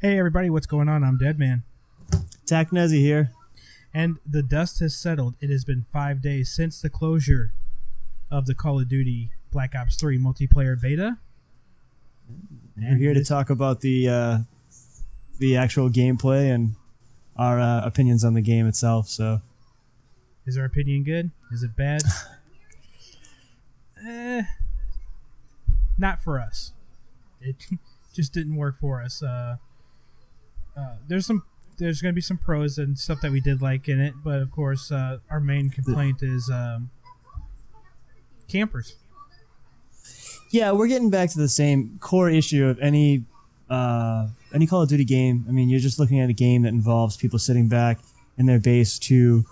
Hey everybody, what's going on? I'm Deadman. Nezzy here. And the dust has settled. It has been 5 days since the closure of the Call of Duty Black Ops 3 multiplayer beta. We're here to talk about the actual gameplay and our opinions on the game itself. So, is our opinion good? Is it bad? Not for us. It just didn't work for us. There's going to be some pros and stuff that we did like in it, but of course, our main complaint is campers. Yeah, we're getting back to the same core issue of any Call of Duty game. I mean, you're just looking at a game that involves people sitting back in their base to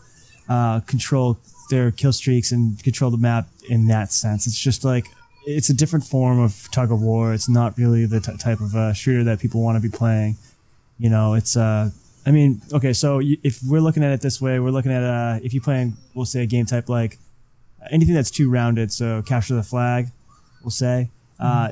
control their kill streaks and control the map in that sense. It's just like, it's a different form of tug of war. It's not really the type of shooter that people want to be playing. You know, it's I mean, okay, so if we're looking at it this way, we're looking at if you're playing, we'll say a game type like anything that's two-rounded, so capture the flag, we'll say.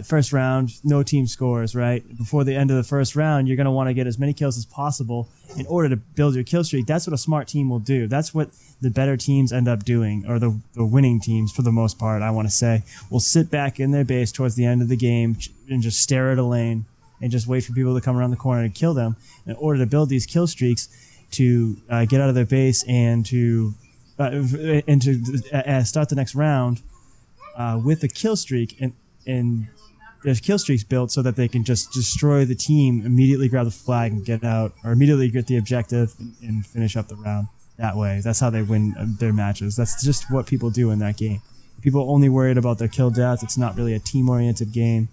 First round, no team scores, right? Before the end of the first round, you're going to want to get as many kills as possible in order to build your kill streak. That's what a smart team will do. That's what the better teams end up doing, or the winning teams for the most part, I want to say, will sit back in their base towards the end of the game and just stare at a lane and just wait for people to come around the corner and kill them in order to build these kill streaks to get out of their base and to start the next round with a kill streak, and there's kill streaks built so that they can just destroy the team, immediately grab the flag and get out, or immediately get the objective and finish up the round that way. That's how they win their matches. That's just what people do in that game. People only worried about their kill death. It's not really a team-oriented game.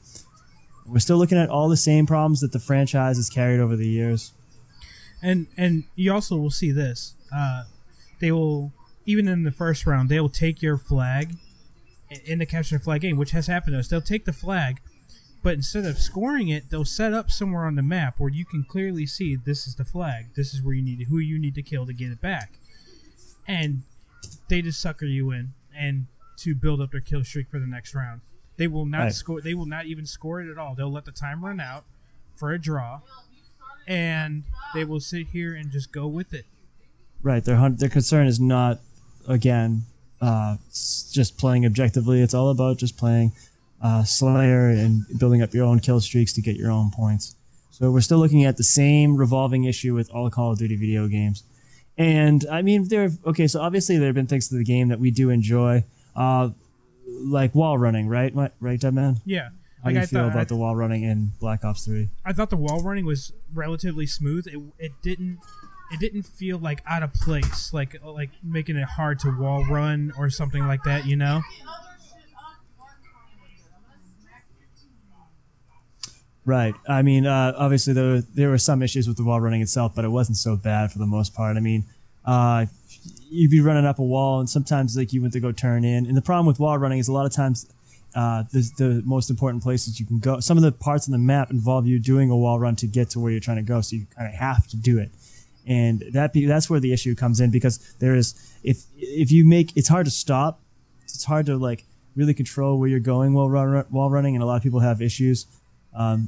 We're still looking at all the same problems that the franchise has carried over the years. And you also will see this. They will, even in the first round, they will take your flag in the capture the flag game, which has happened to us. They'll take the flag, but instead of scoring it, they'll set up somewhere on the map where you can clearly see this is the flag. This is where who you need to kill to get it back. And they just sucker you in and to build up their kill streak for the next round. They will not score. They will not even score it at all. They'll let the time run out for a draw, and they will sit here and just go with it. Right. Their concern is not, again, just playing objectively. It's all about just playing Slayer and building up your own kill streaks to get your own points. So we're still looking at the same revolving issue with all Call of Duty video games. And I mean, so obviously there have been things to the game that we do enjoy. Like wall running, right? Right, Deadman? Yeah. How do you feel about the wall running in Black Ops 3? I thought the wall running was relatively smooth. It didn't feel like out of place, like making it hard to wall run or something like that, you know? Right. I mean, obviously there were some issues with the wall running itself, but it wasn't so bad for the most part. I mean, you'd be running up a wall, and sometimes like you went to go turn in. And the problem with wall running is a lot of times the most important places you can go. Some of the parts on the map involve you doing a wall run to get to where you're trying to go, so you kind of have to do it. And that's where the issue comes in, because there is if you make it's hard to stop. It's hard to like really control where you're going while running, and a lot of people have issues.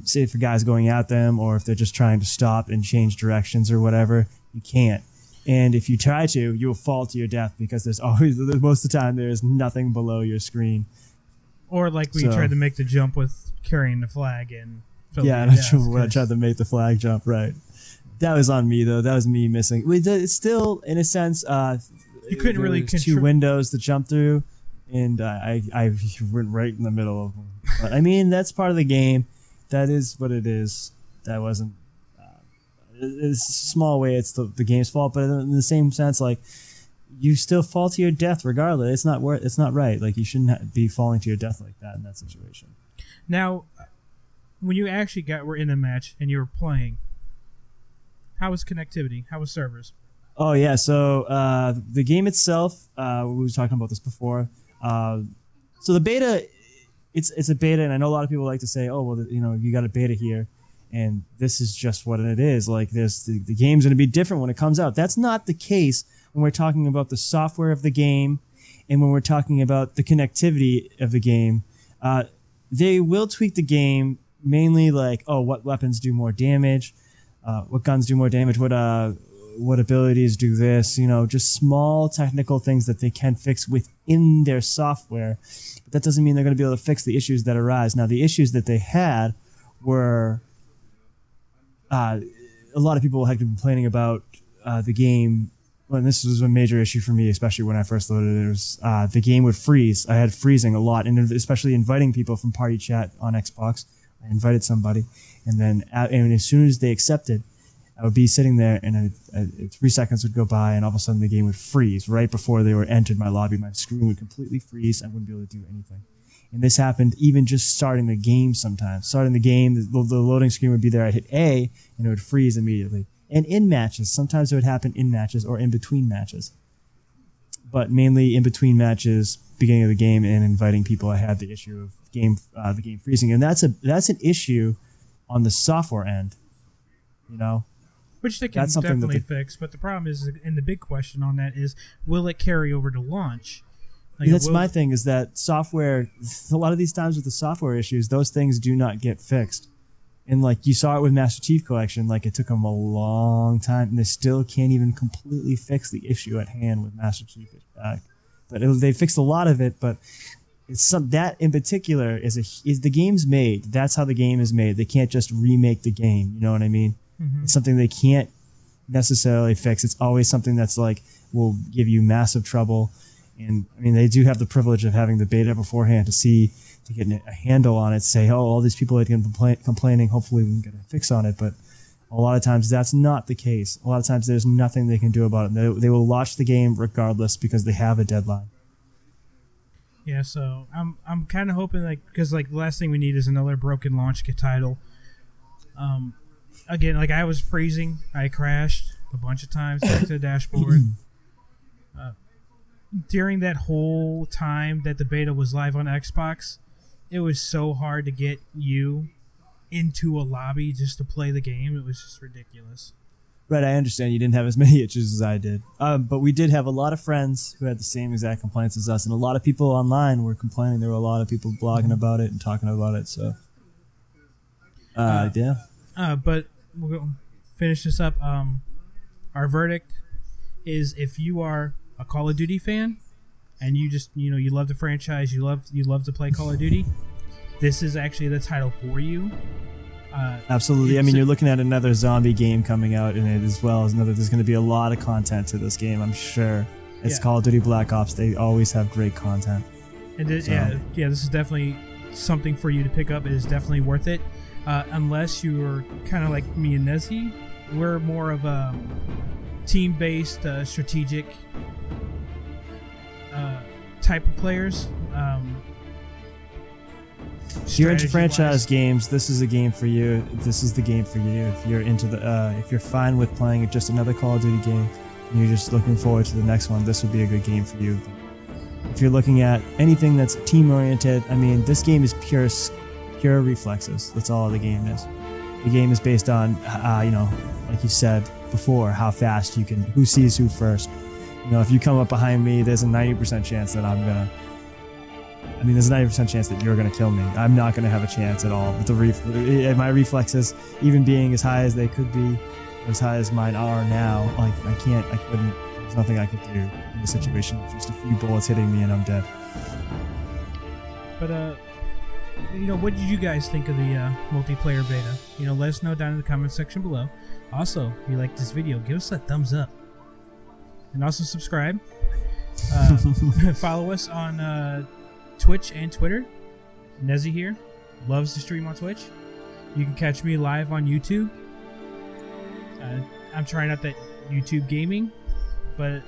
Say for guys going at them, or if they're just trying to stop and change directions or whatever, you can't. And if you try to, you'll fall to your death, because most of the time there is nothing below your screen. Or like when you tried to make the jump with carrying the flag and I tried to make the flag jump, right. That was on me, though. That was me missing. It's still, in a sense, you couldn't really control two windows to jump through, and I went right in the middle of them. But I mean, that's part of the game. That is what it is. That wasn't. It's a small way. It's the game's fault, but in the same sense, like, you still fall to your death regardless. It's not right. Like, you shouldn't be falling to your death like that in that situation. Now, when you actually were in a match and you were playing, how was connectivity? How was servers? Oh yeah, so the game itself, we were talking about this before. So the beta, it's a beta, and I know a lot of people like to say, oh well, you got a beta here, and this is just what it is. Like the game's going to be different when it comes out. That's not the case when we're talking about the software of the game, and when we're talking about the connectivity of the game. They will tweak the game mainly, like, oh, what weapons do more damage. what guns do more damage, what abilities do this, just small technical things that they can fix within their software. But that doesn't mean they're going to be able to fix the issues that arise. Now, the issues that they had were a lot of people had been complaining about the game. Well, and this was a major issue for me, especially when I first loaded it. It was the game would freeze. I had freezing a lot, and especially inviting people from party chat on Xbox. I invited somebody, and then and as soon as they accepted, I would be sitting there, and 3 seconds would go by, and all of a sudden the game would freeze right before they were entered my lobby. My screen would completely freeze. I wouldn't be able to do anything. And this happened even just starting the game sometimes. Starting the game, the loading screen would be there. I'd hit A, and it would freeze immediately. And in matches, sometimes it would happen in matches or in between matches. But mainly in between matches, beginning of the game, and inviting people, I had the issue of the game freezing. And that's an issue on the software end, Which they can definitely fix. But the problem is, and the big question on that is, will it carry over to launch? That's my thing, is that software, a lot of these times with the software issues, those things do not get fixed. And you saw it with Master Chief Collection, it took them a long time, and they still can't even completely fix the issue at hand with Master Chief. But they fixed a lot of it, but that in particular is the game's made. That's how the game is made. They can't just remake the game. You know what I mean? Mm-hmm. It's something they can't necessarily fix. It's always something that's will give you massive trouble. And I mean, they do have the privilege of having the beta beforehand to get a handle on it, say, oh, all these people are complaining, hopefully we can get a fix on it. But a lot of times that's not the case. A lot of times there's nothing they can do about it. They will launch the game regardless because they have a deadline. Yeah, so I'm kind of hoping, because the last thing we need is another broken launch title. Again, I was freezing, I crashed a bunch of times back to the dashboard. During that whole time that the beta was live on Xbox, it was so hard to get you into a lobby just to play the game. It was just ridiculous. Right, I understand you didn't have as many issues as I did. But we did have a lot of friends who had the same exact complaints as us, and a lot of people online were complaining. There were a lot of people blogging about it and talking about it. So, yeah. But we'll go finish this up. Our verdict is, if you are a Call of Duty fan and you just you love the franchise, you love to play Call of Duty, this is actually the title for you. Absolutely. I mean, you're looking at another zombie game coming out in it, as well as there's going to be a lot of content to this game, I'm sure. It's Call of Duty Black Ops. They always have great content. And this is definitely something for you to pick up. It is definitely worth it, unless you're kind of like me and Nezzy. We're more of a team-based, strategic type of players. If you're into franchise games, this is a game for you. This is the game for you. If you're if you're fine with playing just another Call of Duty game, and you're just looking forward to the next one, this would be a good game for you. If you're looking at anything that's team-oriented, I mean, this game is pure reflexes. That's all the game is. The game is based on, like you said before, how fast you can, who sees who first. If you come up behind me, there's a 90% chance that there's a 90% chance that you're going to kill me. I'm not going to have a chance at all. With my reflexes, even being as high as they could be, as high as mine are now, I couldn't, there's nothing I could do in the situation. Just a few bullets hitting me and I'm dead. But, what did you guys think of the multiplayer beta? Let us know down in the comment section below. Also, if you like this video, give us a thumbs up. And also subscribe. Follow us on Twitch and Twitter. Nezzy here. Loves to stream on Twitch. You can catch me live on YouTube. I'm trying out that YouTube gaming, but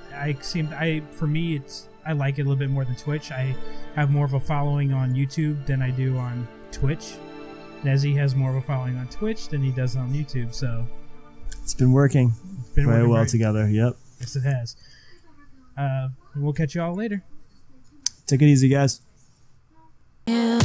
for me, I like it a little bit more than Twitch. I have more of a following on YouTube than I do on Twitch. Nezzy has more of a following on Twitch than he does on YouTube, so it's been working very well together. Yep. Yes, it has. We'll catch you all later. Take it easy, guys. Yeah.